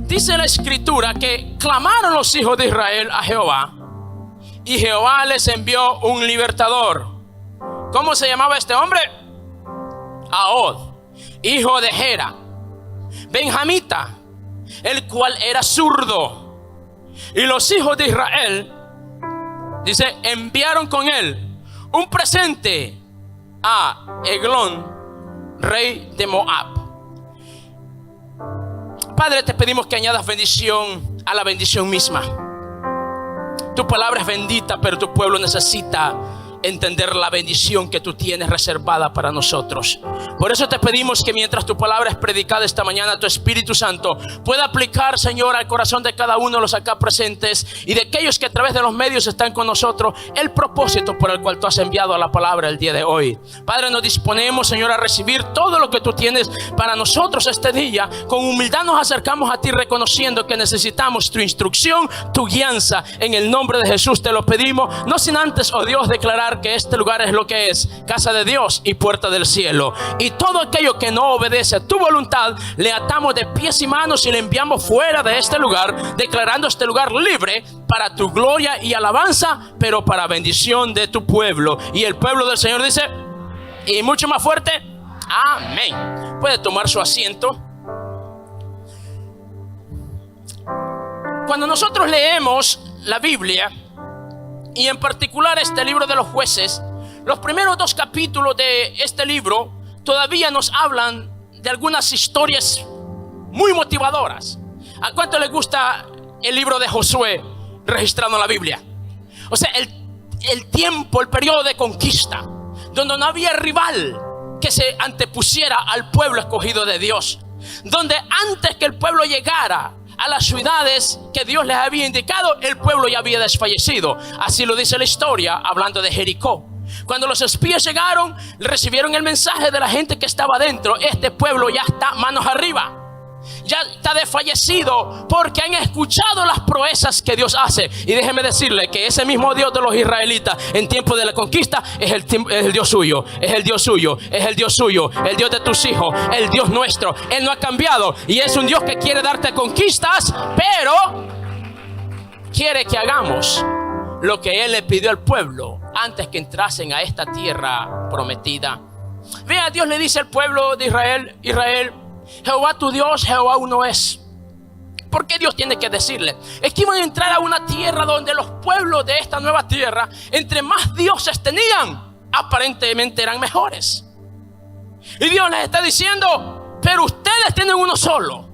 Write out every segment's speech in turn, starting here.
Dice la escritura que clamaron los hijos de Israel a Jehová y Jehová les envió un libertador. ¿Cómo se llamaba este hombre? Ahod, hijo de Gera, benjamita, el cual era zurdo. Y los hijos de Israel, dice, enviaron con él un presente a Eglón, rey de Moab. Padre, te pedimos que añadas bendición a la bendición misma. Tu palabra es bendita, pero tu pueblo necesita entender la bendición que tú tienes reservada para nosotros. Por eso te pedimos que mientras tu palabra es predicada esta mañana, tu Espíritu Santo pueda aplicar, Señor, al corazón de cada uno de los acá presentes y de aquellos que a través de los medios están con nosotros, el propósito por el cual tú has enviado a la palabra el día de hoy. Padre, nos disponemos, Señor, a recibir todo lo que tú tienes para nosotros este día. Con humildad nos acercamos a ti, reconociendo que necesitamos tu instrucción, tu guianza. En el nombre de Jesús te lo pedimos, no sin antes, oh Dios, declarar que este lugar es lo que es: casa de Dios y puerta del cielo. Y todo aquello que no obedece a tu voluntad, le atamos de pies y manos y le enviamos fuera de este lugar, declarando este lugar libre para tu gloria y alabanza, pero para bendición de tu pueblo. Y el pueblo del Señor dice, y mucho más fuerte, amén. Puede tomar su asiento. Cuando nosotros leemos la Biblia, y en particular este libro de los Jueces, los primeros 2 capítulos de este libro todavía nos hablan de algunas historias muy motivadoras. ¿A cuánto les gusta el libro de Josué registrado en la Biblia? O sea, el tiempo, el periodo de conquista, donde no había rival que se antepusiera al pueblo escogido de Dios, donde antes que el pueblo llegara a las ciudades que Dios les había indicado, el pueblo ya había desfallecido. Así lo dice la historia, hablando de Jericó. Cuando los espías llegaron, recibieron el mensaje de la gente que estaba dentro: este pueblo ya está manos arriba, ya está desfallecido, porque han escuchado las proezas que Dios hace. Y déjeme decirle que ese mismo Dios de los israelitas en tiempo de la conquista es el Dios suyo, es el Dios suyo, es el Dios suyo, el Dios de tus hijos, el Dios nuestro. Él no ha cambiado y es un Dios que quiere darte conquistas, pero quiere que hagamos lo que Él le pidió al pueblo antes que entrasen a esta tierra prometida. Vea, Dios le dice al pueblo de Israel: Israel, Jehová tu Dios, Jehová uno es. ¿Por qué Dios tiene que decirle? Es que iban a entrar a una tierra donde los pueblos de esta nueva tierra, entre más dioses tenían, aparentemente eran mejores. Y Dios les está diciendo: pero ustedes tienen uno solo.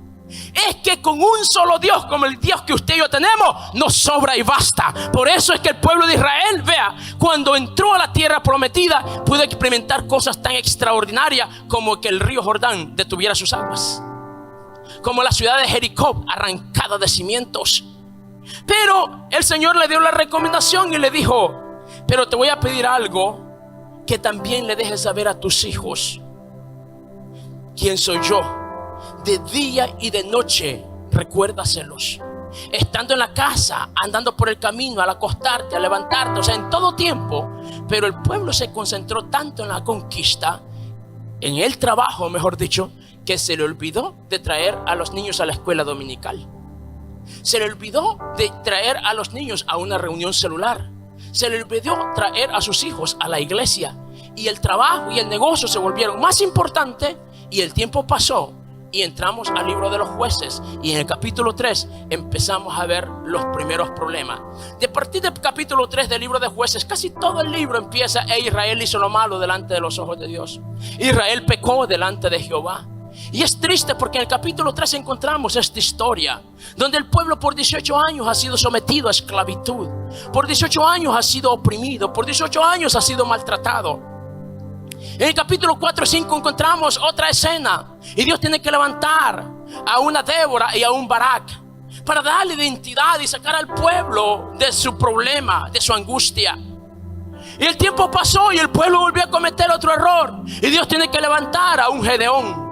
Es que con un solo Dios, como el Dios que usted y yo tenemos, nos sobra y basta. Por eso es que el pueblo de Israel, vea, cuando entró a la tierra prometida, pudo experimentar cosas tan extraordinarias como que el río Jordán detuviera sus aguas, como la ciudad de Jericó arrancada de cimientos. Pero el Señor le dio la recomendación y le dijo: pero te voy a pedir algo, que también le dejes saber a tus hijos quién soy yo. De día y de noche recuérdaselos, estando en la casa, andando por el camino, al acostarte, al levantarte, o sea, en todo tiempo. Pero el pueblo se concentró tanto en la conquista, en el trabajo, mejor dicho, que se le olvidó de traer a los niños a la escuela dominical. Se le olvidó de traer a los niños a una reunión celular. Se le olvidó traer a sus hijos a la iglesia. Y el trabajo y el negocio se volvieron más importantes. Y el tiempo pasó y entramos al libro de los Jueces. Y en el capítulo 3 empezamos a ver los primeros problemas. De partir del capítulo 3 del libro de Jueces, casi todo el libro empieza: Israel hizo lo malo delante de los ojos de Dios. Israel pecó delante de Jehová. Y es triste porque en el capítulo 3 encontramos esta historia donde el pueblo por 18 años ha sido sometido a esclavitud, por 18 años ha sido oprimido, por 18 años ha sido maltratado. En el capítulo 4 y 5 encontramos otra escena y Dios tiene que levantar a una Débora y a un Barak para darle identidad y sacar al pueblo de su problema, de su angustia. Y el tiempo pasó y el pueblo volvió a cometer otro error y Dios tiene que levantar a un Gedeón.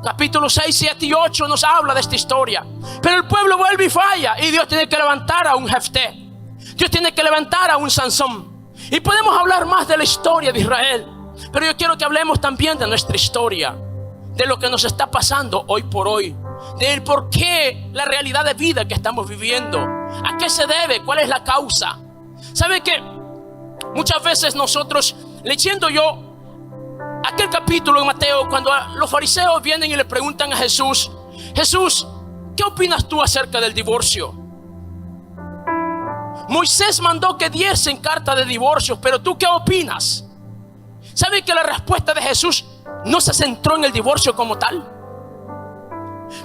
Capítulo 6, 7 y 8 nos habla de esta historia. Pero el pueblo vuelve y falla y Dios tiene que levantar a un Jefté. Dios tiene que levantar a un Sansón. Y podemos hablar más de la historia de Israel, pero yo quiero que hablemos también de nuestra historia, de lo que nos está pasando hoy por hoy, del por qué la realidad de vida que estamos viviendo. ¿A qué se debe? ¿Cuál es la causa? ¿Sabe qué? Muchas veces nosotros, leyendo yo aquel capítulo en Mateo, cuando los fariseos vienen y le preguntan a Jesús: Jesús, ¿qué opinas tú acerca del divorcio? Moisés mandó que diesen carta de divorcio, pero ¿tú qué opinas? ¿Sabe que la respuesta de Jesús no se centró en el divorcio como tal?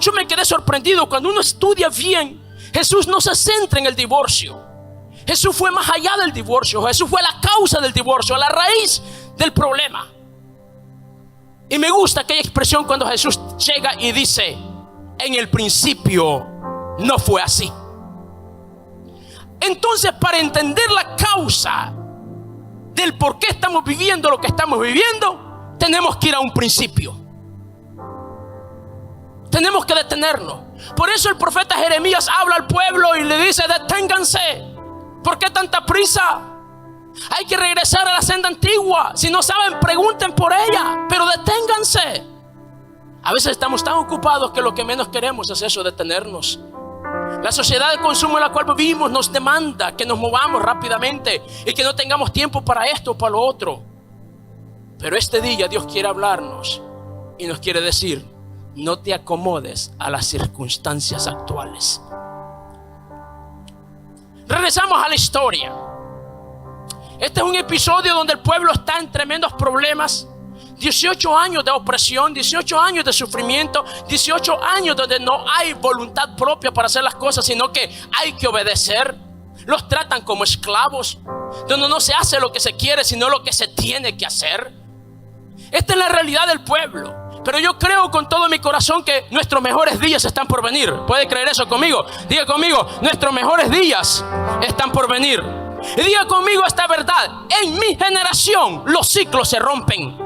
Yo me quedé sorprendido. Cuando uno estudia bien, Jesús no se centra en el divorcio. Jesús fue más allá del divorcio. Jesús fue la causa del divorcio, la raíz del problema. Y me gusta aquella expresión cuando Jesús llega y dice: en el principio no fue así. Entonces, para entender la causa del por qué estamos viviendo lo que estamos viviendo, tenemos que ir a un principio. Tenemos que detenernos. Por eso el profeta Jeremías habla al pueblo y le dice: deténganse. ¿Por qué tanta prisa? Hay que regresar a la senda antigua. Si no saben, pregunten por ella, pero deténganse. A veces estamos tan ocupados que lo que menos queremos es eso, detenernos. La sociedad de consumo en la cual vivimos nos demanda que nos movamos rápidamente y que no tengamos tiempo para esto o para lo otro. Pero este día Dios quiere hablarnos y nos quiere decir: no te acomodes a las circunstancias actuales. Regresamos a la historia. Este es un episodio donde el pueblo está en tremendos problemas. 18 años de opresión, 18 años de sufrimiento, 18 años donde no hay voluntad propia para hacer las cosas, sino que hay que obedecer. Los tratan como esclavos, donde no se hace lo que se quiere, sino lo que se tiene que hacer. Esta es la realidad del pueblo. Pero yo creo con todo mi corazón que nuestros mejores días están por venir. ¿Puede creer eso conmigo? Diga conmigo: nuestros mejores días están por venir. Y diga conmigo esta verdad: en mi generación los ciclos se rompen.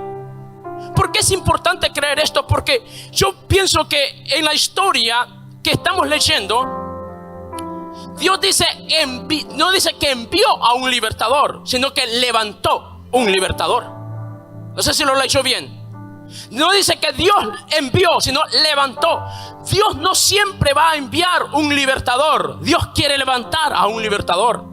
¿Por qué es importante creer esto? Porque yo pienso que en la historia que estamos leyendo, Dios dice no dice que envió a un libertador, sino que levantó un libertador. No sé si lo leyó bien. No dice que Dios envió, sino levantó. Dios no siempre va a enviar un libertador. Dios quiere levantar a un libertador.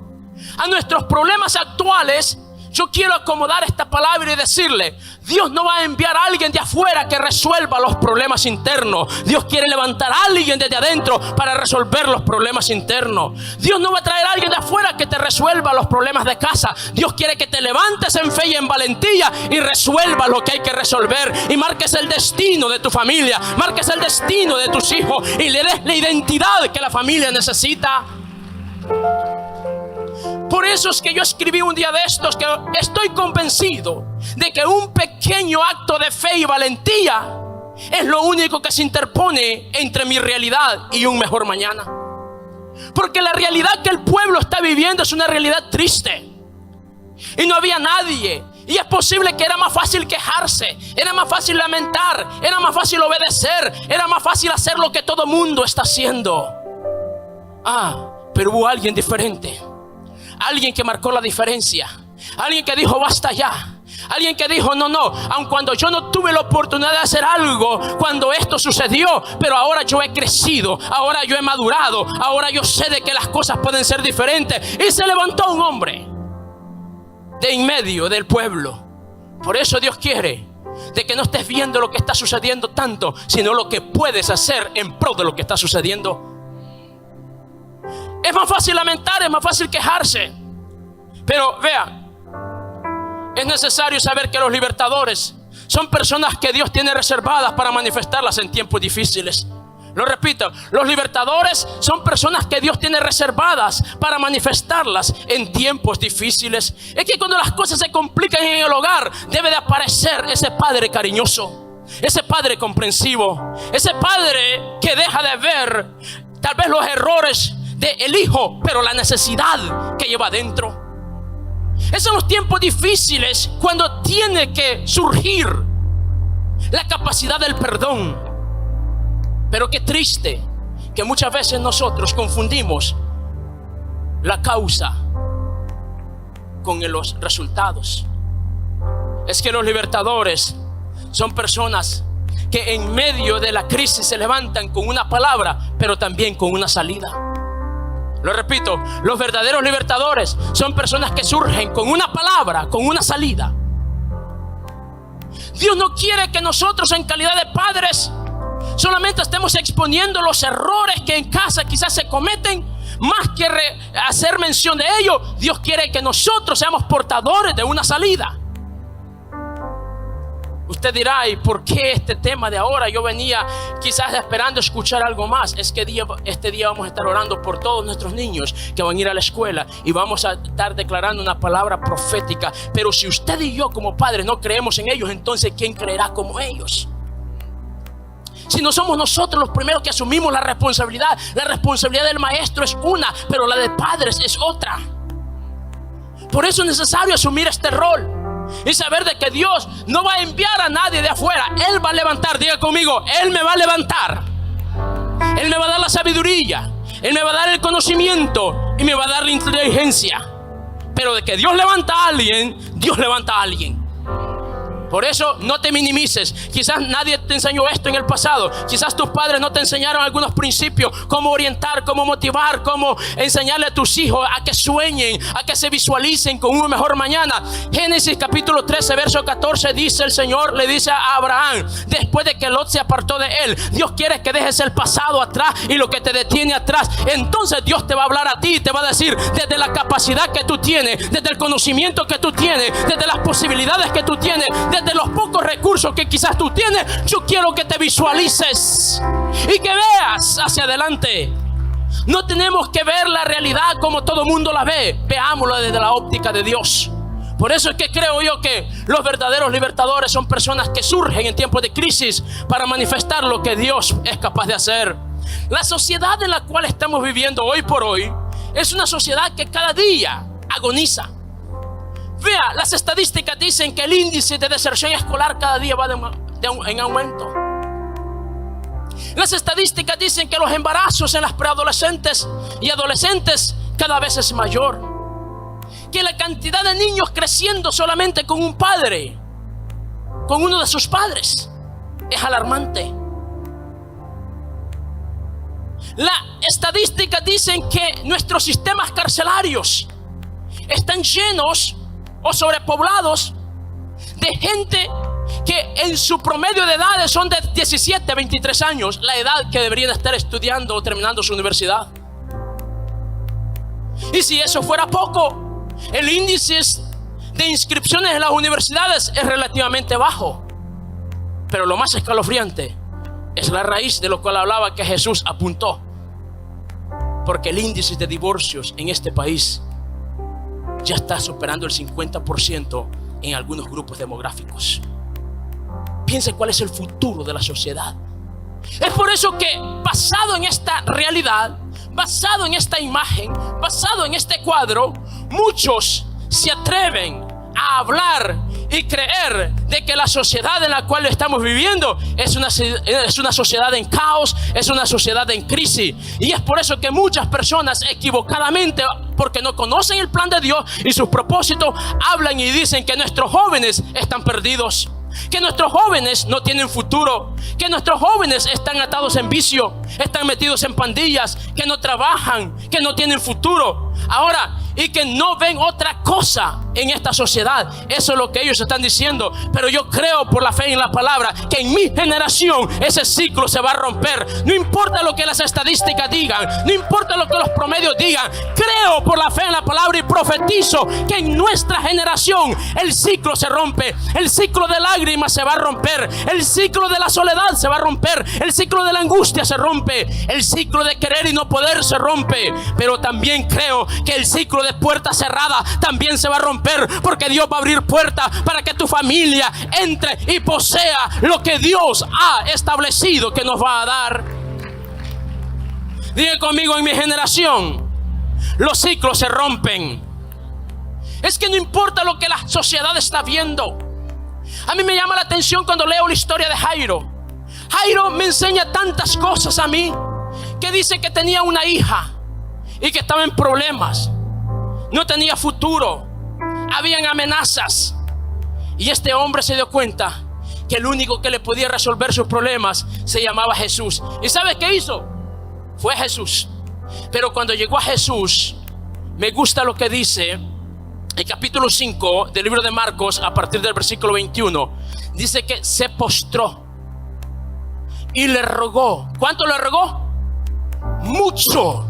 A nuestros problemas actuales, yo quiero acomodar esta palabra y decirle: Dios no va a enviar a alguien de afuera que resuelva los problemas internos. Dios quiere levantar a alguien desde adentro para resolver los problemas internos. Dios no va a traer a alguien de afuera que te resuelva los problemas de casa. Dios quiere que te levantes en fe y en valentía y resuelvas lo que hay que resolver, y marques el destino de tu familia, marques el destino de tus hijos y le des la identidad que la familia necesita. Por eso es que yo escribí un día de estos que estoy convencido de que un pequeño acto de fe y valentía es lo único que se interpone entre mi realidad y un mejor mañana. Porque la realidad que el pueblo está viviendo es una realidad triste. Y no había nadie. Y es posible que era más fácil quejarse, era más fácil lamentar, era más fácil obedecer, era más fácil hacer lo que todo mundo está haciendo. Pero hubo alguien diferente. Alguien que marcó la diferencia. Alguien que dijo: basta ya. Alguien que dijo: no, aun cuando yo no tuve la oportunidad de hacer algo cuando esto sucedió, pero ahora yo he crecido, ahora yo he madurado, ahora yo sé de que las cosas pueden ser diferentes. Y se levantó un hombre de en medio del pueblo. Por eso Dios quiere de que no estés viendo lo que está sucediendo tanto, sino lo que puedes hacer en pro de lo que está sucediendo. Es más fácil lamentar, es más fácil quejarse. Pero vea, es necesario saber que los libertadores son personas que Dios tiene reservadas para manifestarlas en tiempos difíciles. Lo repito, los libertadores son personas que Dios tiene reservadas para manifestarlas en tiempos difíciles. Es que cuando las cosas se complican en el hogar, debe de aparecer ese padre cariñoso, ese padre comprensivo, ese padre que deja de ver tal vez los errores del hijo, pero la necesidad que lleva adentro. Es en los tiempos difíciles cuando tiene que surgir la capacidad del perdón. Pero qué triste que muchas veces nosotros confundimos la causa con los resultados. Es que los libertadores son personas que en medio de la crisis se levantan con una palabra, pero también con una salida. Lo repito, los verdaderos libertadores son personas que surgen con una palabra, con una salida. Dios no quiere que nosotros, en calidad de padres, solamente estemos exponiendo los errores que en casa quizás se cometen. Más que hacer mención de ello, Dios quiere que nosotros seamos portadores de una salida. Usted dirá, ¿y por qué este tema de ahora? Yo venía quizás esperando escuchar algo más. Es que este día vamos a estar orando por todos nuestros niños que van a ir a la escuela, y vamos a estar declarando una palabra profética. Pero si usted y yo como padres no creemos en ellos, entonces ¿quién creerá como ellos? Si no somos nosotros los primeros que asumimos la responsabilidad del maestro es una, pero la de padres es otra. Por eso es necesario asumir este rol y saber de que Dios no va a enviar a nadie de afuera. Él va a levantar, diga conmigo, Él me va a levantar. Él me va a dar la sabiduría, Él me va a dar el conocimiento y me va a dar la inteligencia. Pero de que Dios levanta a alguien, Dios levanta a alguien. Por eso no te minimices. Quizás nadie te enseñó esto en el pasado. Quizás tus padres no te enseñaron algunos principios, cómo orientar, cómo motivar, cómo enseñarle a tus hijos a que sueñen, a que se visualicen con un mejor mañana. Génesis capítulo 13 verso 14 dice el Señor, le dice a Abraham, después de que Lot se apartó de él: Dios quiere que dejes el pasado atrás y lo que te detiene atrás. Entonces Dios te va a hablar a ti y te va a decir, desde la capacidad que tú tienes, desde el conocimiento que tú tienes, desde las posibilidades que tú tienes, desde los pocos recursos que quizás tú tienes, yo quiero que te visualices y que veas hacia adelante. No tenemos que ver la realidad como todo mundo la ve, veámosla desde la óptica de Dios. Por eso es que creo yo que los verdaderos libertadores son personas que surgen en tiempos de crisis para manifestar lo que Dios es capaz de hacer. La sociedad en la cual estamos viviendo hoy por hoy es una sociedad que cada día agoniza. Vea, las estadísticas dicen que el índice de deserción escolar cada día va en aumento. Las estadísticas dicen que los embarazos en las preadolescentes y adolescentes cada vez es mayor. Que la cantidad de niños creciendo solamente con un padre, con uno de sus padres, es alarmante. Las estadísticas dicen que nuestros sistemas carcelarios están llenos o sobrepoblados de gente que en su promedio de edades son de 17 a 23 años, la edad que deberían estar estudiando o terminando su universidad. Y si eso fuera poco, el índice de inscripciones en las universidades es relativamente bajo. Pero lo más escalofriante es la raíz de lo cual hablaba que Jesús apuntó. Porque el índice de divorcios en este país ya está superando el 50% en algunos grupos demográficos. Piense cuál es el futuro de la sociedad. Es por eso que, basado en esta realidad, basado en esta imagen, basado en este cuadro, muchos se atreven a hablar y creer de que la sociedad en la cual estamos viviendo es una sociedad en caos, es una sociedad en crisis. Y es por eso que muchas personas equivocadamente, porque no conocen el plan de Dios y sus propósitos, hablan y dicen que nuestros jóvenes están perdidos, que nuestros jóvenes no tienen futuro, que nuestros jóvenes están atados en vicio, están metidos en pandillas, que no trabajan, que no tienen futuro. Ahora, y que no ven otra cosa en esta sociedad. Eso es lo que ellos están diciendo. Pero yo creo por la fe en la palabra que en mi generación ese ciclo se va a romper. No importa lo que las estadísticas digan, no importa lo que los promedios digan. Creo por la fe en la palabra y profetizo que en nuestra generación el ciclo se rompe. El ciclo de lágrimas se va a romper. El ciclo de la soledad se va a romper. El ciclo de la angustia se rompe. El ciclo de querer y no poder se rompe. Pero también creo que el ciclo de puerta cerrada también se va a romper, porque Dios va a abrir puertas para que tu familia entre y posea lo que Dios ha establecido que nos va a dar. Diga conmigo, en mi generación los ciclos se rompen. Es que no importa lo que la sociedad está viendo. A mí me llama la atención cuando leo la historia de Jairo. Jairo me enseña tantas cosas a mí, que dice que tenía una hija y que estaba en problemas, no tenía futuro, habían amenazas, y este hombre se dio cuenta que el único que le podía resolver sus problemas se llamaba Jesús. ¿Y sabes qué hizo? Fue Jesús. Pero cuando llegó a Jesús, me gusta lo que dice el capítulo 5 del libro de Marcos, a partir del versículo 21. Dice que se postró y le rogó. ¿Cuánto le rogó? Mucho.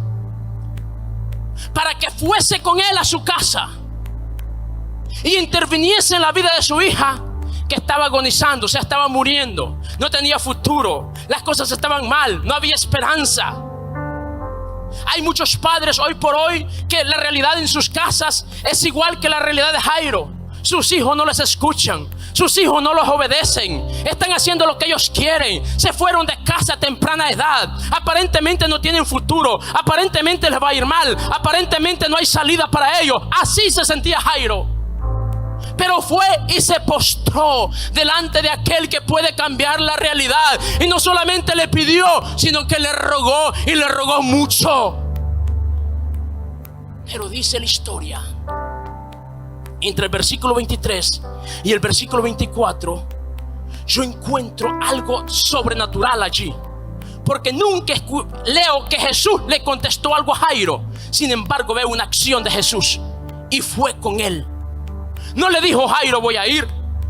Para que fuese con él a su casa y interviniese en la vida de su hija, que estaba agonizando, o sea, estaba muriendo, no tenía futuro, las cosas estaban mal, no había esperanza. Hay muchos padres hoy por hoy que la realidad en sus casas es igual que la realidad de Jairo. Sus hijos no les escuchan, sus hijos no los obedecen, están haciendo lo que ellos quieren, se fueron de casa a temprana edad, aparentemente no tienen futuro, aparentemente les va a ir mal, aparentemente no hay salida para ellos. Así se sentía Jairo. Pero fue y se postró delante de aquel que puede cambiar la realidad. Y no solamente le pidió, sino que le rogó, y le rogó mucho. Pero dice la historia, entre el versículo 23 y el versículo 24, yo encuentro algo sobrenatural allí. Porque nunca leo que Jesús le contestó algo a Jairo. Sin embargo, veo una acción de Jesús, y fue con él. No le dijo: Jairo, voy a ir,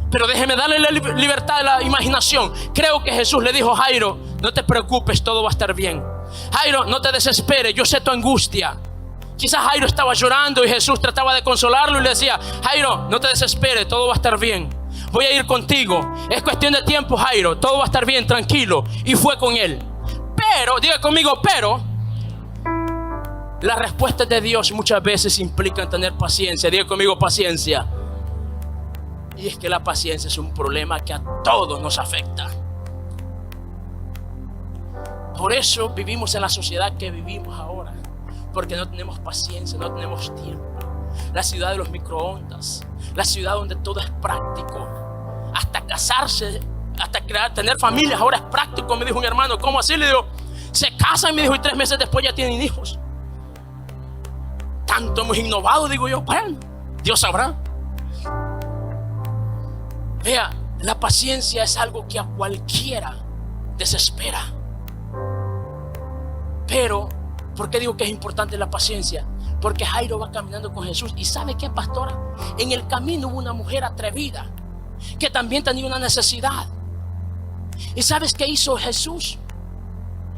pero déjeme darle la libertad de la imaginación. Creo que Jesús le dijo: Jairo, no te preocupes, todo va a estar bien. Jairo, no te desesperes, yo sé tu angustia. Quizás Jairo estaba llorando y Jesús trataba de consolarlo y le decía: Jairo, no te desesperes, todo va a estar bien. Voy a ir contigo, es cuestión de tiempo, Jairo, todo va a estar bien, tranquilo. Y fue con él. Pero, diga conmigo, pero las respuestas de Dios muchas veces implican tener paciencia. Diga conmigo, paciencia. Y es que la paciencia es un problema que a todos nos afecta. Por eso vivimos en la sociedad que vivimos ahora, porque no tenemos paciencia, no tenemos tiempo. La ciudad de los microondas, la ciudad donde todo es práctico. Hasta casarse, hasta tener familias, ahora es práctico. Me dijo un hermano: ¿cómo así? Le digo: se casan, me dijo, y 3 meses después ya tienen hijos. Tanto hemos innovado, digo yo. Bueno, Dios sabrá. Vea, la paciencia es algo que a cualquiera desespera. Pero, ¿por qué digo que es importante la paciencia? Porque Jairo va caminando con Jesús. ¿Y sabe qué, pastora? En el camino hubo una mujer atrevida que también tenía una necesidad. ¿Y sabes qué hizo Jesús?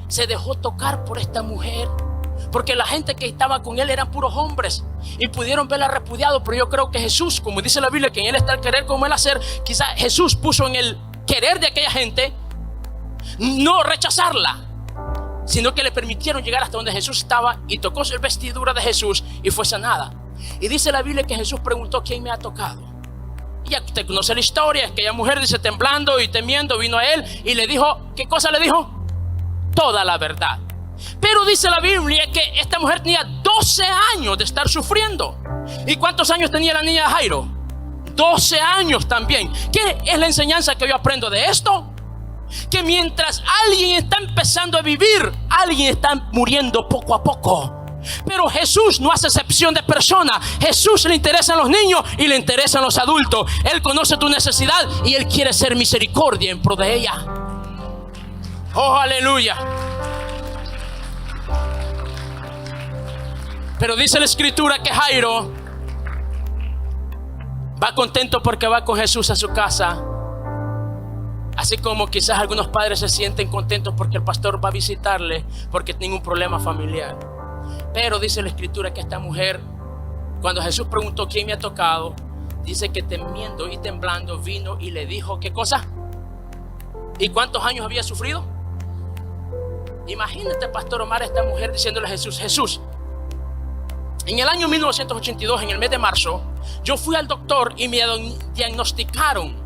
Se dejó tocar por esta mujer, porque la gente que estaba con él eran puros hombres y pudieron verla repudiado. Pero yo creo que Jesús, como dice la Biblia, que en él está el querer como el hacer. Quizás Jesús puso en el querer de aquella gente no rechazarla, sino que le permitieron llegar hasta donde Jesús estaba, y tocó su vestidura de Jesús y fue sanada. Y dice la Biblia que Jesús preguntó: ¿quién me ha tocado? Y ya usted conoce la historia, es que aquella mujer, dice, temblando y temiendo, vino a él y le dijo, ¿qué cosa le dijo? Toda la verdad. Pero dice la Biblia que esta mujer tenía 12 años de estar sufriendo. ¿Y cuántos años tenía la niña Jairo? 12 años también. ¿Qué es la enseñanza que yo aprendo de esto? Que mientras alguien está empezando a vivir, alguien está muriendo poco a poco. Pero Jesús no hace excepción de persona. Jesús le interesan los niños y le interesan los adultos. Él conoce tu necesidad y Él quiere ser misericordia en pro de ella. Oh, aleluya. Pero dice la escritura que Jairo va contento porque va con Jesús a su casa. Así como quizás algunos padres se sienten contentos porque el pastor va a visitarle porque tiene un problema familiar. Pero dice la escritura que esta mujer, cuando Jesús preguntó quién me ha tocado, dice que temiendo y temblando vino y le dijo, ¿qué cosa? ¿Y cuántos años había sufrido? Imagínate, pastor Omar, esta mujer diciéndole a Jesús, Jesús, en el año 1982, en el mes de marzo, yo fui al doctor y me diagnosticaron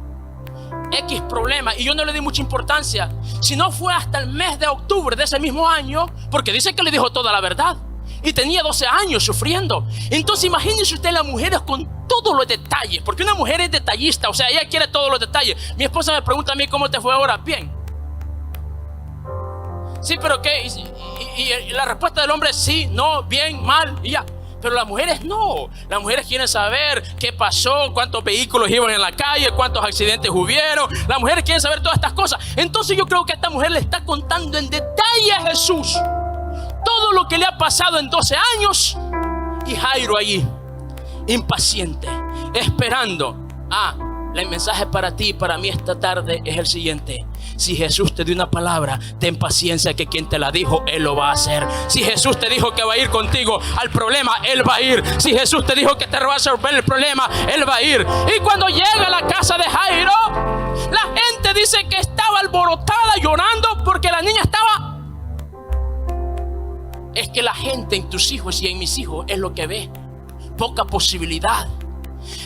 X problema y yo no le di mucha importancia. Si no fue hasta el mes de octubre de ese mismo año, porque dice que le dijo toda la verdad y tenía 12 años sufriendo. Entonces imagínense usted las mujeres con todos los detalles, porque una mujer es detallista, o sea, ella quiere todos los detalles. Mi esposa me pregunta a mí, ¿cómo te fue ahora? Bien. Sí, pero ¿qué? Y la respuesta del hombre es sí, no, bien, mal y ya. Pero las mujeres no. Las mujeres quieren saber qué pasó, cuántos vehículos iban en la calle, cuántos accidentes hubieron. Las mujeres quieren saber todas estas cosas. Entonces yo creo que esta mujer le está contando en detalle a Jesús todo lo que le ha pasado en 12 años. Y Jairo allí, impaciente, esperando. El mensaje para ti y para mí esta tarde es el siguiente: si Jesús te dio una palabra, ten paciencia, que quien te la dijo, Él lo va a hacer. Si Jesús te dijo que va a ir contigo al problema, Él va a ir. Si Jesús te dijo que te va a resolver el problema, Él va a ir. Y cuando llega a la casa de Jairo, la gente dice que estaba alborotada llorando porque la niña estaba... Es que la gente en tus hijos y en mis hijos es lo que ve: poca posibilidad.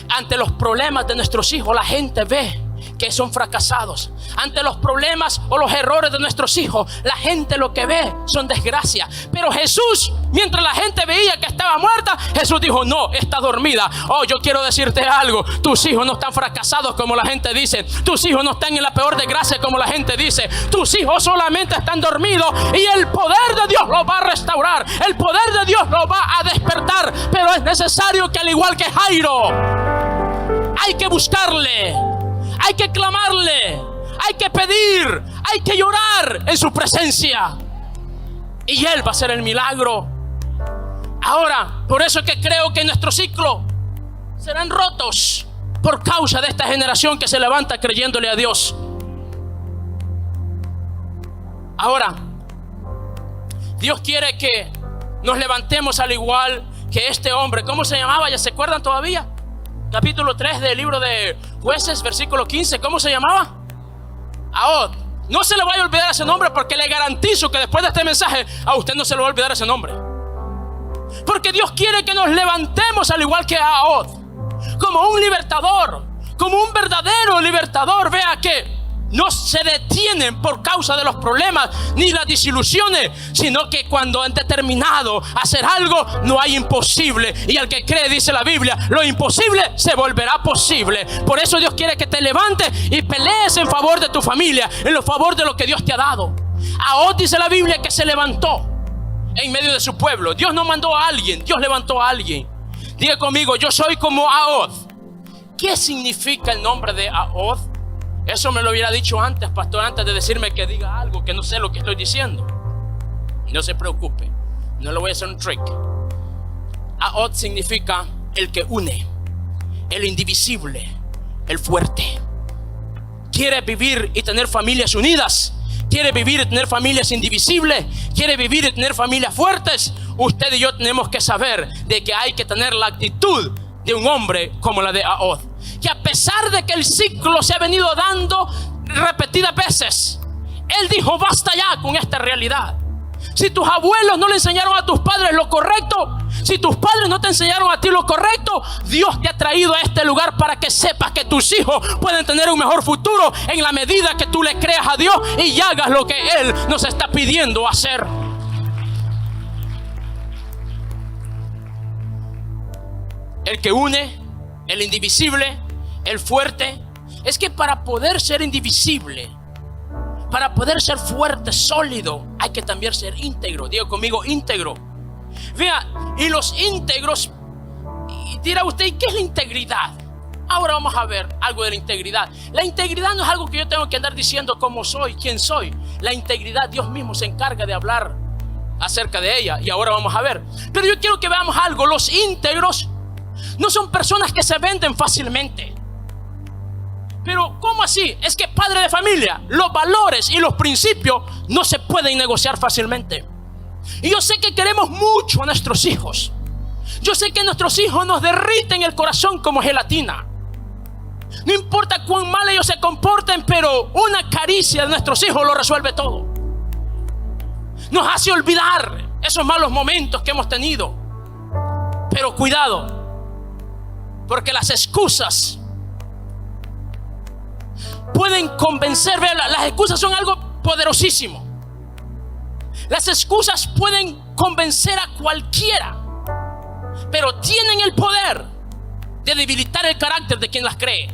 Ante los problemas de nuestros hijos, la gente ve que son fracasados. Ante los problemas o los errores de nuestros hijos, la gente lo que ve son desgracias. Pero Jesús, mientras la gente veía que estaba muerta, Jesús dijo: no, está dormida. Yo quiero decirte algo: tus hijos no están fracasados como la gente dice. Tus hijos no están en la peor desgracia como la gente dice. Tus hijos solamente están dormidos y el poder de Dios los va a restaurar. El poder de Dios los va a despertar. Pero es necesario que, al igual que Jairo, hay que buscarle, hay que clamarle, hay que pedir, hay que llorar en su presencia, y Él va a hacer el milagro. Ahora, por eso es que creo que nuestro ciclo serán rotos por causa de esta generación que se levanta creyéndole a Dios. Ahora, Dios quiere que nos levantemos al igual que este hombre. ¿Cómo se llamaba? ¿Ya se acuerdan todavía? Capítulo 3 del libro de Jueces, versículo 15. ¿Cómo se llamaba? Ahod. No se le vaya a olvidar ese nombre, porque le garantizo que después de este mensaje a usted no se le va a olvidar ese nombre. Porque Dios quiere que nos levantemos al igual que Ahod, como un libertador, como un verdadero libertador. Vea que no se detienen por causa de los problemas ni las desilusiones, sino que cuando han determinado hacer algo, no hay imposible. Y al que cree, dice la Biblia, lo imposible se volverá posible. Por eso Dios quiere que te levantes y pelees en favor de tu familia, en favor de lo que Dios te ha dado. Ahod, dice la Biblia, que se levantó en medio de su pueblo. Dios no mandó a alguien, Dios levantó a alguien. Diga conmigo: yo soy como Ahod. ¿Qué significa el nombre de Ahod? Eso me lo hubiera dicho antes, pastor, antes de decirme que diga algo que no sé lo que estoy diciendo. No se preocupe, no le voy a hacer un trick. Ahod significa el que une, el indivisible, el fuerte. ¿Quiere vivir y tener familias unidas? ¿Quiere vivir y tener familias indivisibles? ¿Quiere vivir y tener familias fuertes? Usted y yo tenemos que saber de que hay que tener la actitud de un hombre como la de Ahod, que a pesar de que el ciclo se ha venido dando repetidas veces, él dijo: basta ya con esta realidad. Si tus abuelos no le enseñaron a tus padres lo correcto, si tus padres no te enseñaron a ti lo correcto, Dios te ha traído a este lugar para que sepas que tus hijos pueden tener un mejor futuro en la medida que tú le creas a Dios y hagas lo que Él nos está pidiendo hacer. El que une, el indivisible, el fuerte. Es que para poder ser indivisible, para poder ser fuerte, sólido, hay que también ser íntegro. Diga conmigo: íntegro. Vea, y los íntegros, y dirá usted: ¿y qué es la integridad? Ahora vamos a ver algo de la integridad. La integridad no es algo que yo tengo que andar diciendo cómo soy, quién soy. La integridad, Dios mismo se encarga de hablar acerca de ella, y ahora vamos a ver. Pero yo quiero que veamos algo. Los íntegros no son personas que se venden fácilmente. Pero ¿cómo así? Es que, padre de familia, los valores y los principios no se pueden negociar fácilmente. Y yo sé que queremos mucho a nuestros hijos. Yo sé que nuestros hijos nos derriten el corazón como gelatina. No importa cuán mal ellos se comporten, pero una caricia de nuestros hijos lo resuelve todo. Nos hace olvidar esos malos momentos que hemos tenido. Pero cuidado, porque las excusas pueden convencer. Las excusas son algo poderosísimo. Las excusas pueden convencer a cualquiera, pero tienen el poder de debilitar el carácter de quien las cree.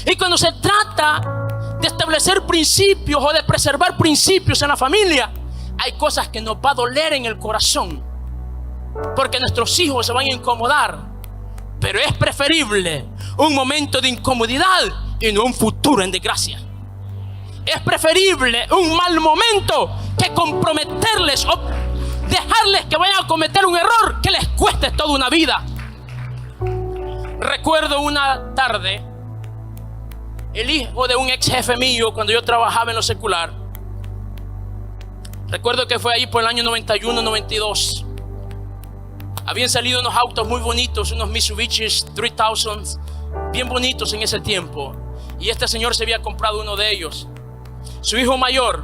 Y cuando se trata de establecer principios o de preservar principios en la familia, hay cosas que nos va a doler en el corazón porque nuestros hijos se van a incomodar. Pero es preferible un momento de incomodidad y no un futuro en desgracia. Es preferible un mal momento que comprometerles o dejarles que vayan a cometer un error que les cueste toda una vida. Recuerdo una tarde, el hijo de un ex jefe mío, cuando yo trabajaba en lo secular, recuerdo que fue ahí por el año 91, 92. Habían salido unos autos muy bonitos, unos Mitsubishi 3000, bien bonitos en ese tiempo. Y este señor se había comprado uno de ellos. Su hijo mayor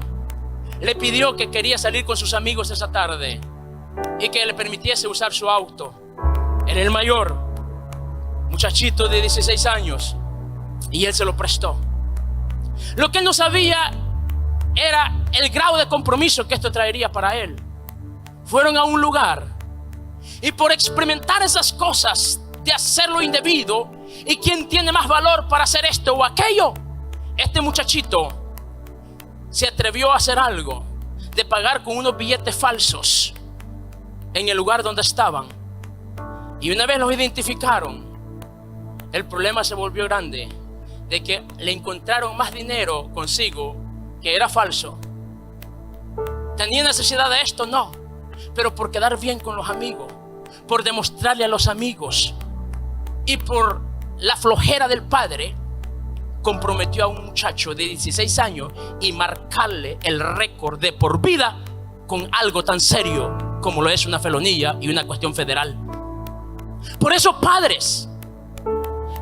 le pidió que quería salir con sus amigos esa tarde y que le permitiese usar su auto. Era el mayor, muchachito de 16 años, y él se lo prestó. Lo que él no sabía era el grado de compromiso que esto traería para él. Fueron a un lugar y por experimentar esas cosas de hacer lo indebido y quién tiene más valor para hacer esto o aquello, este muchachito se atrevió a hacer algo de pagar con unos billetes falsos en el lugar donde estaban. Y una vez los identificaron, el problema se volvió grande, de que le encontraron más dinero consigo que era falso. ¿Tenía necesidad de esto? No, pero por quedar bien con los amigos, por demostrarle a los amigos y por la flojera del padre, comprometió a un muchacho de 16 años y marcarle el récord de por vida con algo tan serio como lo es una felonía y una cuestión federal. Por eso, padres,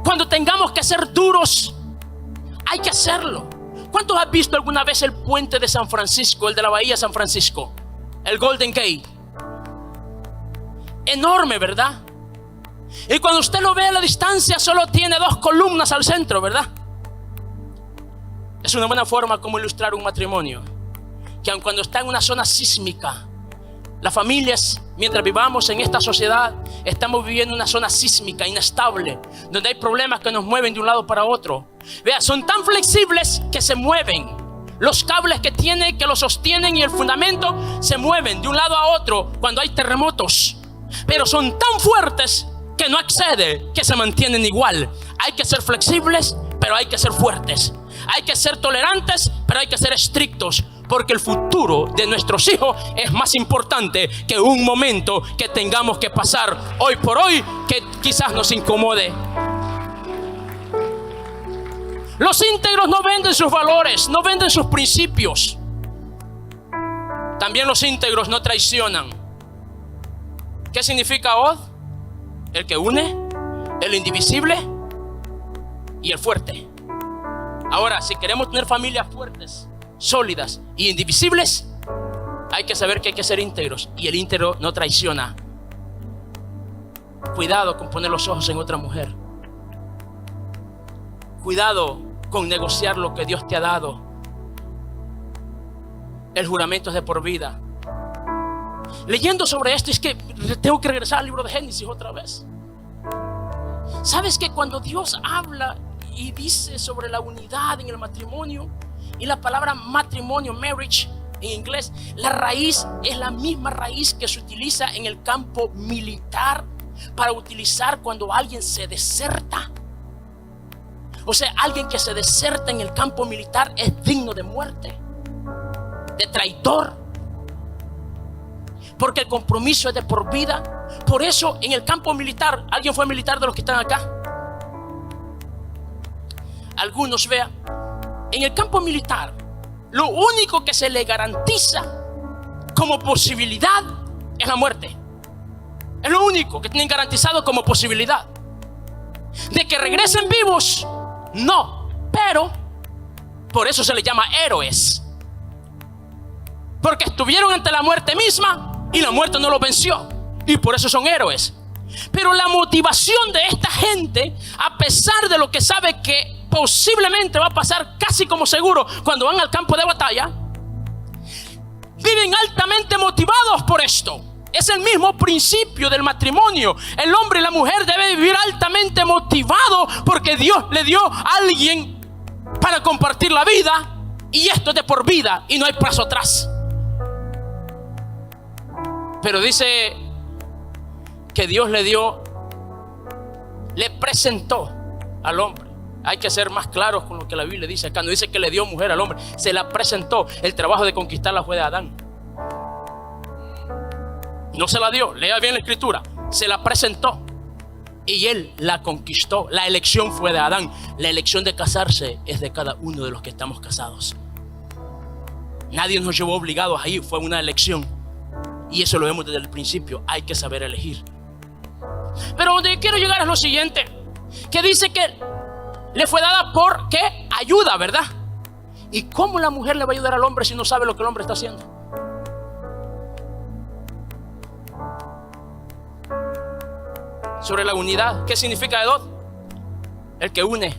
cuando tengamos que ser duros, hay que hacerlo. ¿Cuántos han visto alguna vez el puente de San Francisco, el de la bahía de San Francisco, el Golden Gate? Enorme, ¿verdad? Y cuando usted lo ve a la distancia, solo tiene 2 columnas al centro, ¿verdad? Es una buena forma como ilustrar un matrimonio, que aun cuando está en una zona sísmica, las familias, mientras vivamos en esta sociedad, estamos viviendo una zona sísmica, inestable, donde hay problemas que nos mueven de un lado para otro. Vea, son tan flexibles que se mueven. Los cables que tienen, que los sostienen y el fundamento se mueven de un lado a otro cuando hay terremotos. Pero son tan fuertes que no excede, que se mantienen igual. Hay que ser flexibles, pero hay que ser fuertes. Hay que ser tolerantes, pero hay que ser estrictos, porque el futuro de nuestros hijos es más importante que un momento que tengamos que pasar hoy por hoy, que quizás nos incomode. Los íntegros no venden sus valores, no venden sus principios. También los íntegros no traicionan. ¿Qué significa Od? El que une, el indivisible y el fuerte. Ahora, si queremos tener familias fuertes, sólidas y indivisibles, hay que saber que hay que ser íntegros, y el íntegro no traiciona. Cuidado con poner los ojos en otra mujer. Cuidado con negociar lo que Dios te ha dado. El juramento es de por vida. Leyendo sobre esto, es que tengo que regresar al libro de Génesis otra vez. ¿Sabes que cuando Dios habla y dice sobre la unidad en el matrimonio, y la palabra matrimonio, marriage en inglés, la raíz es la misma raíz que se utiliza en el campo militar para utilizar cuando alguien se deserta? O sea, alguien que se deserta en el campo militar es digno de muerte, de traidor, porque el compromiso es de por vida. Por eso en el campo militar, ¿alguien fue militar de los que están acá? Algunos, vean, en el campo militar, lo único que se le garantiza como posibilidad es la muerte. Es lo único que tienen garantizado como posibilidad. De que regresen vivos, no. Pero por eso se les llama héroes, porque estuvieron ante la muerte misma y la muerte no los venció, y por eso son héroes. Pero la motivación de esta gente, a pesar de lo que sabe que posiblemente va a pasar casi como seguro cuando van al campo de batalla, viven altamente motivados por esto. Es el mismo principio del matrimonio. El hombre y la mujer deben vivir altamente motivados porque Dios le dio a alguien para compartir la vida, y esto es de por vida y no hay paso atrás. Pero dice que Dios le dio, le presentó al hombre. Hay que ser más claros con lo que la Biblia dice acá. No dice que le dio mujer al hombre, se la presentó. El trabajo de conquistarla fue de Adán. No se la dio, lea bien la escritura. Se la presentó y él la conquistó. La elección fue de Adán. La elección de casarse es de cada uno de los que estamos casados. Nadie nos llevó obligados ahí, fue una elección. Y eso lo vemos desde el principio. Hay que saber elegir. Pero donde quiero llegar es lo siguiente, que dice que le fue dada por ¿qué? Ayuda, ¿verdad? ¿Y cómo la mujer le va a ayudar al hombre si no sabe lo que el hombre está haciendo? Sobre la unidad, ¿qué significa Edot? El que une.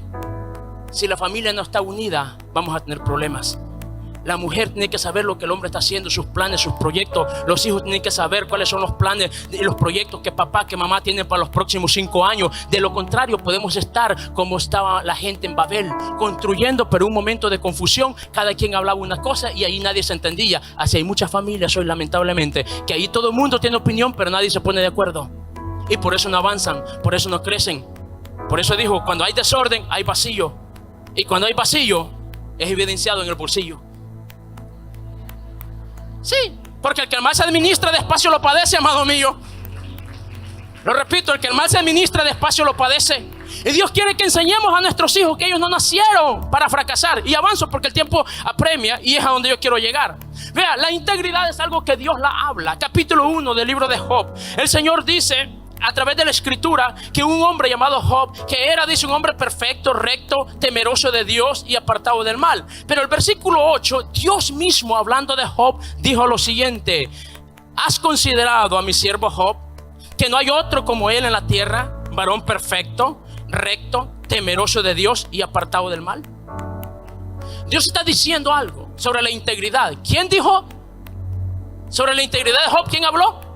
Si la familia no está unida, vamos a tener problemas. La mujer tiene que saber lo que el hombre está haciendo, sus planes, sus proyectos. Los hijos tienen que saber cuáles son los planes y los proyectos que papá, que mamá tienen para los próximos 5 años. De lo contrario, podemos estar como estaba la gente en Babel, construyendo, pero un momento de confusión. Cada quien hablaba una cosa y ahí nadie se entendía. Así hay muchas familias hoy, lamentablemente, que ahí todo el mundo tiene opinión, pero nadie se pone de acuerdo. Y por eso no avanzan, por eso no crecen. Por eso dijo, cuando hay desorden, hay vacío. Y cuando hay vacío, es evidenciado en el bolsillo. Sí, porque el que mal se administra despacio lo padece, amado mío. Lo repito, el que mal se administra despacio lo padece. Y Dios quiere que enseñemos a nuestros hijos que ellos no nacieron para fracasar. Y avanzo porque el tiempo apremia y es a donde yo quiero llegar. Vea, la integridad es algo que Dios la habla. Capítulo 1 del libro de Job. El Señor dice a través de la escritura que un hombre llamado Job, que era, dice, un hombre perfecto, recto, temeroso de Dios y apartado del mal. Pero el versículo 8, Dios mismo hablando de Job dijo lo siguiente: ¿has considerado a mi siervo Job, que no hay otro como él en la tierra, varón perfecto, recto, temeroso de Dios y apartado del mal? Dios está diciendo algo sobre la integridad. ¿Quién dijo sobre la integridad de Job? ¿Quién habló?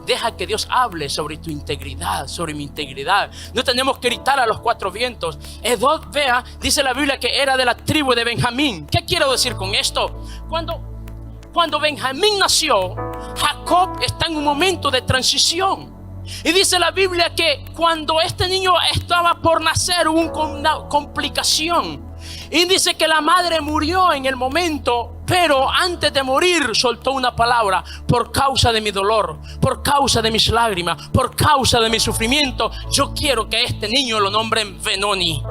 Deja que Dios hable sobre tu integridad, sobre mi integridad. No tenemos que gritar a los 4 vientos. Edot, vea, dice la Biblia que era de la tribu de Benjamín. ¿Qué quiero decir con esto? Cuando Benjamín nació, Jacob está en un momento de transición. Y dice la Biblia que cuando este niño estaba por nacer hubo una complicación. Y dice que la madre murió en el momento, pero antes de morir soltó una palabra: por causa de mi dolor, por causa de mis lágrimas, por causa de mi sufrimiento, yo quiero que este niño lo nombren Benoni.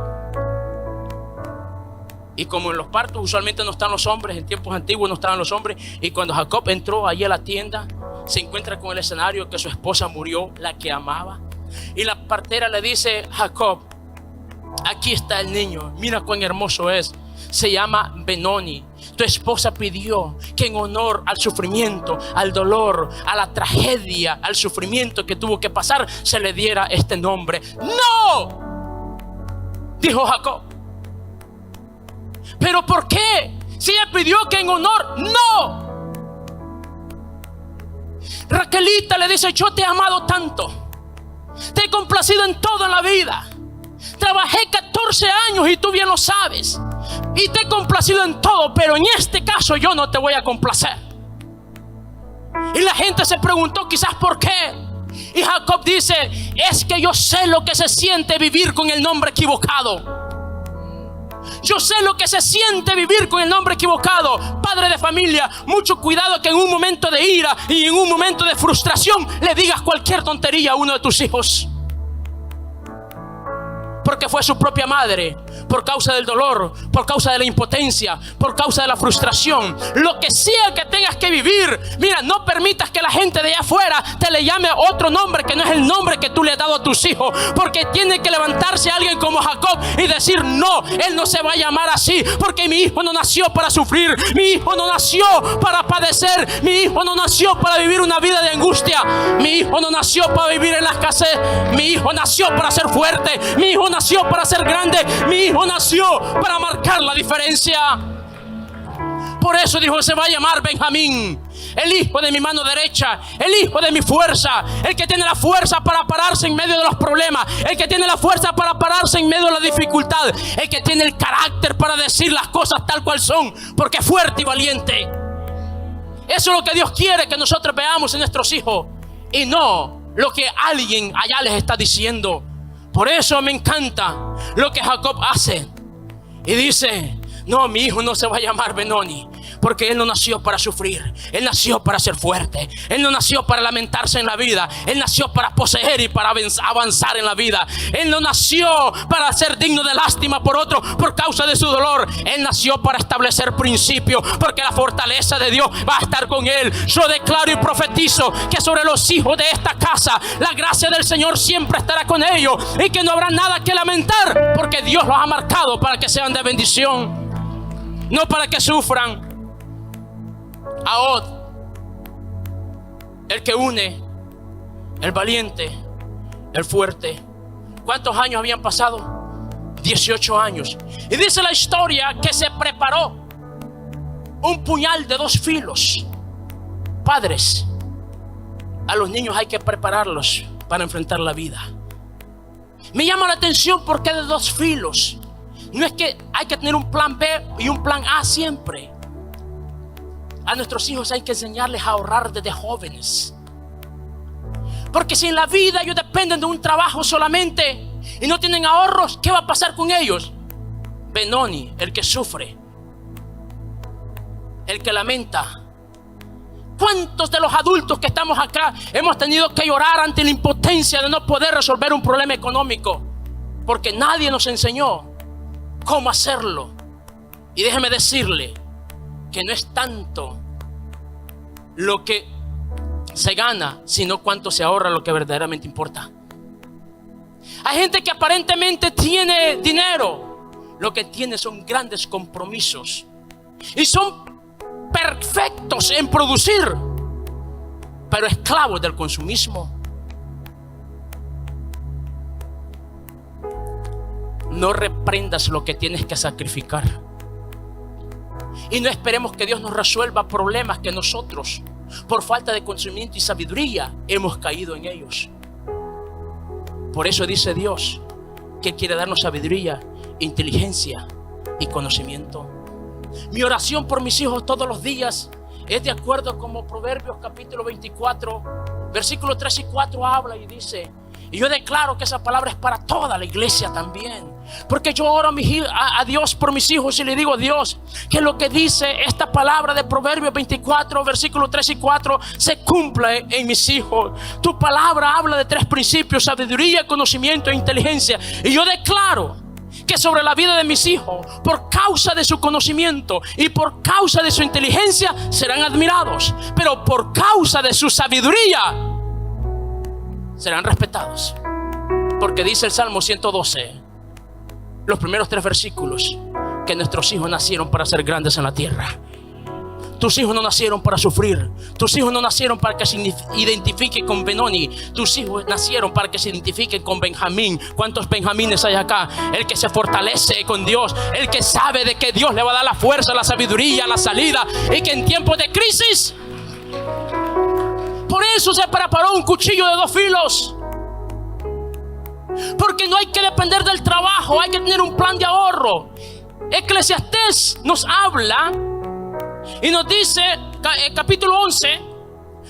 Y como en los partos usualmente no están los hombres, en tiempos antiguos no estaban los hombres, y cuando Jacob entró allí a la tienda, se encuentra con el escenario que su esposa murió, la que amaba. Y la partera le dice: Jacob, aquí está el niño, mira cuán hermoso es, se llama Benoni. Tu esposa pidió que en honor al sufrimiento, al dolor, a la tragedia, al sufrimiento que tuvo que pasar, se le diera este nombre. ¡No!, dijo Jacob. ¿Pero por qué? Si ella pidió que en honor, ¡no! Raquelita le dice: yo te he amado tanto, te he complacido en todo en la vida. Trabajé 14 años y tú bien lo sabes, y te he complacido en todo, pero en este caso yo no te voy a complacer. Y la gente se preguntó quizás por qué. Y Jacob dice: es que yo sé lo que se siente vivir con el nombre equivocado. Yo sé lo que se siente vivir con el nombre equivocado. Padre de familia, mucho cuidado que en un momento de ira y en un momento de frustración le digas cualquier tontería a uno de tus hijos, porque fue su propia madre, por causa del dolor, por causa de la impotencia, por causa de la frustración. Lo que sea que tengas que vivir, mira, no permitas que la gente de allá afuera te le llame otro nombre que no es el nombre que tú le has dado a tus hijos, porque tiene que levantarse alguien como Jacob y decir: no, él no se va a llamar así, porque mi hijo no nació para sufrir, mi hijo no nació para padecer, mi hijo no nació para vivir una vida de angustia, mi hijo no nació para vivir en la escasez, mi hijo nació para ser fuerte, mi hijo nació para ser grande, mi hijo nació para marcar la diferencia. Por eso dijo: se va a llamar Benjamín, el hijo de mi mano derecha, el hijo de mi fuerza, el que tiene la fuerza para pararse en medio de los problemas, el que tiene la fuerza para pararse en medio de la dificultad, el que tiene el carácter para decir las cosas tal cual son, porque es fuerte y valiente. Eso es lo que Dios quiere que nosotros veamos en nuestros hijos, y no lo que alguien allá les está diciendo. Por eso me encanta lo que Jacob hace. Y dice: no, mi hijo no se va a llamar Benoni, porque él no nació para sufrir. Él nació para ser fuerte. Él no nació para lamentarse en la vida. Él nació para poseer y para avanzar en la vida. Él no nació para ser digno de lástima por otro por causa de su dolor. Él nació para establecer principios, porque la fortaleza de Dios va a estar con él. Yo declaro y profetizo que sobre los hijos de esta casa la gracia del Señor siempre estará con ellos, y que no habrá nada que lamentar, porque Dios los ha marcado para que sean de bendición, no para que sufran. Ahod, el que une, el valiente, el fuerte. ¿Cuántos años habían pasado? 18 años. Y dice la historia que se preparó un puñal de 2 filos. Padres, a los niños hay que prepararlos para enfrentar la vida. Me llama la atención porque de 2 filos. No es que hay que tener un plan B y un plan A siempre. A nuestros hijos hay que enseñarles a ahorrar desde jóvenes. Porque si en la vida ellos dependen de un trabajo solamente y no tienen ahorros, ¿qué va a pasar con ellos? Benoni, el que sufre, el que lamenta. ¿Cuántos de los adultos que estamos acá hemos tenido que llorar ante la impotencia de no poder resolver un problema económico? Porque nadie nos enseñó cómo hacerlo. Y déjeme decirle que no es tanto lo que se gana, sino cuánto se ahorra, lo que verdaderamente importa. Hay gente que aparentemente tiene dinero, lo que tiene son grandes compromisos y son perfectos en producir, pero esclavos del consumismo. No reprendas lo que tienes que sacrificar. Y no esperemos que Dios nos resuelva problemas que nosotros, por falta de conocimiento y sabiduría, hemos caído en ellos. Por eso dice Dios que quiere darnos sabiduría, inteligencia y conocimiento. Mi oración por mis hijos todos los días es de acuerdo como Proverbios capítulo 24, versículos 3 y 4 habla y dice, y yo declaro que esa palabra es para toda la iglesia también. Porque yo oro a Dios por mis hijos y le digo: Dios, que lo que dice esta palabra de Proverbios 24, versículos 3 y 4 se cumpla en mis hijos. Tu palabra habla de 3 principios: sabiduría, conocimiento e inteligencia. Y yo declaro que sobre la vida de mis hijos, por causa de su conocimiento y por causa de su inteligencia, serán admirados, pero por causa de su sabiduría serán respetados. Porque dice el Salmo 112, los primeros 3 versículos, que nuestros hijos nacieron para ser grandes en la tierra. Tus hijos no nacieron para sufrir. Tus hijos no nacieron para que se identifiquen con Benoni. Tus hijos nacieron para que se identifiquen con Benjamín. ¿Cuántos Benjamines hay acá? El que se fortalece con Dios, el que sabe de que Dios le va a dar la fuerza, la sabiduría, la salida, y que en tiempos de crisis, por eso se preparó un cuchillo de 2 filos. Porque no hay que depender del trabajo, hay que tener un plan de ahorro. Eclesiastés nos habla y nos dice, capítulo 11,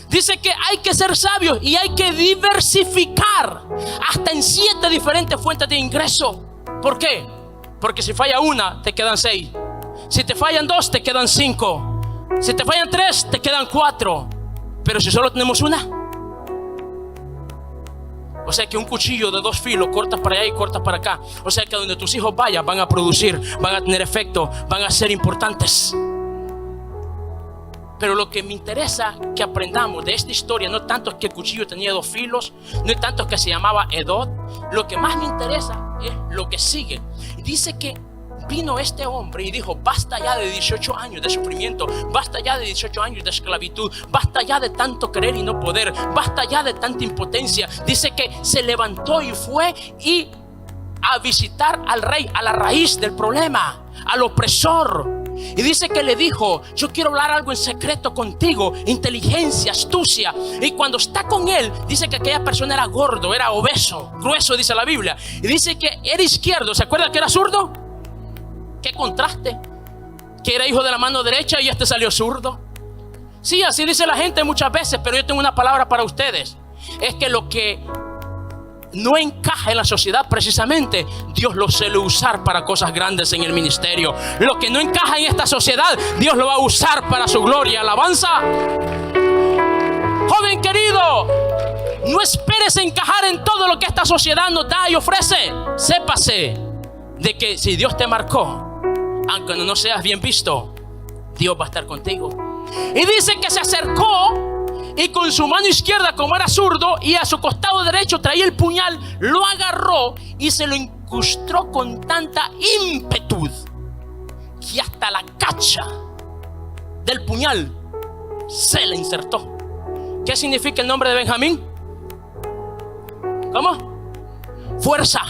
dice que hay que ser sabios y hay que diversificar hasta en 7 diferentes fuentes de ingreso. ¿Por qué? Porque si falla una, te quedan 6. Si te fallan 2, te quedan 5. Si te fallan 3, te quedan 4. Pero si solo tenemos una, o sea que un cuchillo de 2 filos, cortas para allá y cortas para acá. O sea que donde tus hijos vayan, van a producir, van a tener efecto, van a ser importantes. Pero lo que me interesa que aprendamos de esta historia no tanto es que el cuchillo tenía 2 filos, no es tanto que se llamaba Edod. Lo que más me interesa es lo que sigue. Dice que vino este hombre y dijo: basta ya de 18 años de sufrimiento, basta ya de 18 años de esclavitud, basta ya de tanto querer y no poder, basta ya de tanta impotencia. Dice que se levantó y fue a visitar al rey, a la raíz del problema, al opresor. Y dice que le dijo: yo quiero hablar algo en secreto contigo, inteligencia, astucia. Y cuando está con él, dice que aquella persona era gordo, era obeso, grueso, dice la Biblia. Y dice que era izquierdo. ¿Se acuerda que era zurdo? Qué contraste, que era hijo de la mano derecha y este salió zurdo. Sí, así dice la gente muchas veces, pero yo tengo una palabra para ustedes. es que lo que no encaja en la sociedad, precisamente Dios lo suele usar para cosas grandes en el ministerio. Lo que no encaja en esta sociedad, Dios lo va a usar para su gloria. Alabanza. Joven querido, no esperes encajar en todo lo que esta sociedad nos da y ofrece. Sépase de que si Dios te marcó, aunque no seas bien visto, Dios va a estar contigo. Y dice que se acercó y con su mano izquierda, como era zurdo, y a su costado derecho traía el puñal, lo agarró y se lo incrustó con tanta ímpetu que hasta la cacha del puñal se le insertó. ¿Qué significa el nombre de Benjamín? ¿Cómo? Fuerza.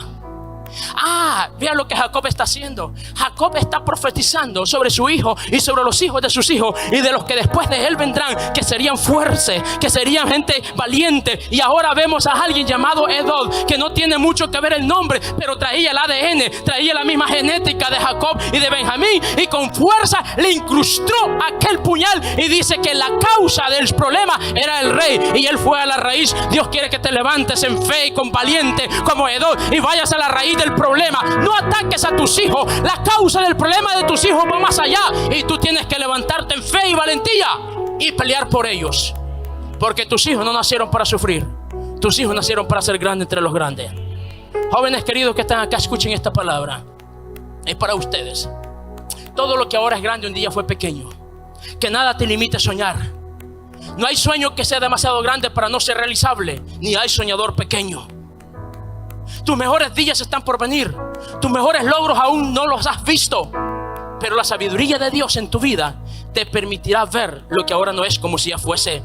Vea lo que Jacob está haciendo. Jacob está profetizando sobre su hijo y sobre los hijos de sus hijos y de los que después de él vendrán, que serían fuertes, que serían gente valiente. Y ahora vemos a alguien llamado Edod, que no tiene mucho que ver el nombre, pero traía el ADN, traía la misma genética de Jacob y de Benjamín, y con fuerza le incrustó aquel puñal. Y dice que la causa del problema era el rey, y él fue a la raíz. Dios quiere que te levantes en fe y con valiente como Edod y vayas a la raíz del problema. No ataques a tus hijos. La causa del problema de tus hijos va más allá, y tú tienes que levantarte en fe y valentía y pelear por ellos, porque tus hijos no nacieron para sufrir. Tus hijos nacieron para ser grandes entre los grandes. Jóvenes queridos que están acá, escuchen esta palabra. Es para ustedes. Todo lo que ahora es grande un día fue pequeño. Que nada te limite a soñar. No hay sueño que sea demasiado grande para no ser realizable, ni hay soñador pequeño. Tus mejores días están por venir. Tus mejores logros aún no los has visto, pero la sabiduría de Dios en tu vida te permitirá ver lo que ahora no es como si ya fuese.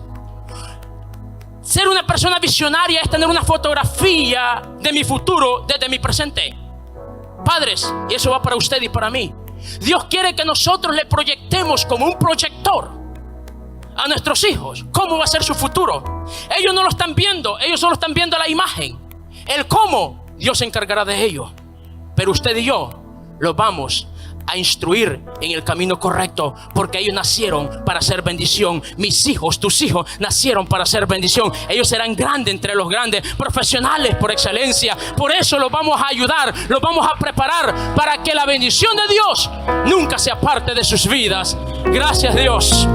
Ser una persona visionaria es tener una fotografía de mi futuro desde mi presente. Padres, y eso va para usted y para mí, Dios quiere que nosotros le proyectemos como un proyector a nuestros hijos cómo va a ser su futuro. Ellos no lo están viendo, ellos solo están viendo la imagen. El cómo, Dios se encargará de ello, pero usted y yo los vamos a instruir en el camino correcto, porque ellos nacieron para ser bendición. Mis hijos, tus hijos, nacieron para ser bendición. Ellos serán grandes entre los grandes, profesionales por excelencia. Por eso los vamos a ayudar, los vamos a preparar para que la bendición de Dios nunca sea parte de sus vidas. Gracias, Dios.